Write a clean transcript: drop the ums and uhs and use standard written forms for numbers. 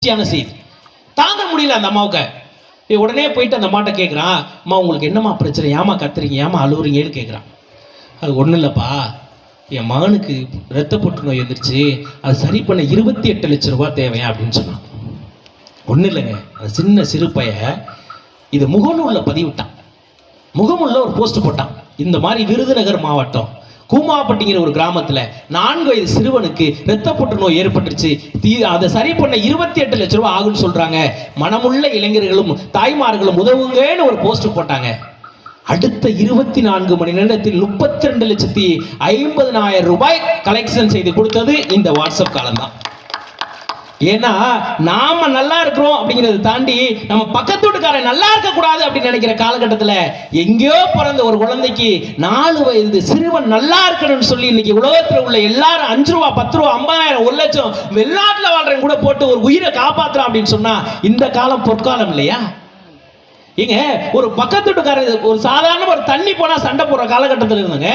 செய்தி தாங்க முடியல அந்த அம்மாவுக்கு. உடனே போயிட்டு அந்த அம்மாட்ட கேட்குறான், அம்மா உங்களுக்கு என்னம்மா பிரச்சனை, ஏமா கத்துறீங்க, ஏமா அழுவுறீங்கன்னு கேட்குறான். அது ஒன்றும் இல்லைப்பா, என் மகனுக்கு இரத்த புற்றுநோய் வந்துருச்சு, அது சரி பண்ண 28 லட்சம் ரூபாய் தேவையா அப்படின்னு சொன்னான். ஒன்றும் இல்லைங்க, அந்த சின்ன சிறு பைய இது முகநூலில் பதிவிட்டான். முகநூலில் ஒரு போஸ்ட் போட்டான். இந்த மாதிரி விருதுநகர் மாவட்டம் கூமாப்பட்டிங்கிற ஒரு கிராமத்தில் 4 வயது சிறுவனுக்கு இரத்த புற்றுநோய் ஏற்பட்டுருச்சு, அதை சரி பண்ண 28 லட்சம் ரூபாய் ஆகுன்னு சொல்றாங்க, மனமுள்ள இளைஞர்களும் தாய்மார்களும் உதவுங்கன்னு ஒரு போஸ்ட் போட்டாங்க. அடுத்த 24 மணி நேரத்தில் 32,50,000 ரூபாய் கலெக்ஷன் செய்து கொடுத்தது இந்த வாட்ஸ்அப் காலம் தான். ஏன்னா நாம நல்லா இருக்கிறோம் அப்படிங்கிறத தாண்டி நம்ம பக்கத்து வீட்டுக்காரன் நல்லா இருக்க கூடாது அப்படின்னு நினைக்கிற காலகட்டத்தில் எங்கேயோ பிறந்த ஒரு குழந்தைக்கு 4 வயது சிறுவன் நல்லா இருக்கணும்னு சொல்லி இன்னைக்கு உலகத்தில் உள்ள எல்லாரும் 5 ரூபா 10 ரூபா 50,000 1 லட்சம் வெளிநாட்டில் வாழ்றவங்க கூட போட்டு ஒரு உயிரை காப்பாற்றலாம் அப்படின்னு சொன்னா இந்த காலம் பொற்காலம் இல்லையா? ஏங்க ஒரு பக்கத்து வீட்டுக்காரர் ஒரு சாதாரண ஒரு தண்ணி போனா சண்டை போடுற காலகட்டத்தில் இருந்துங்க.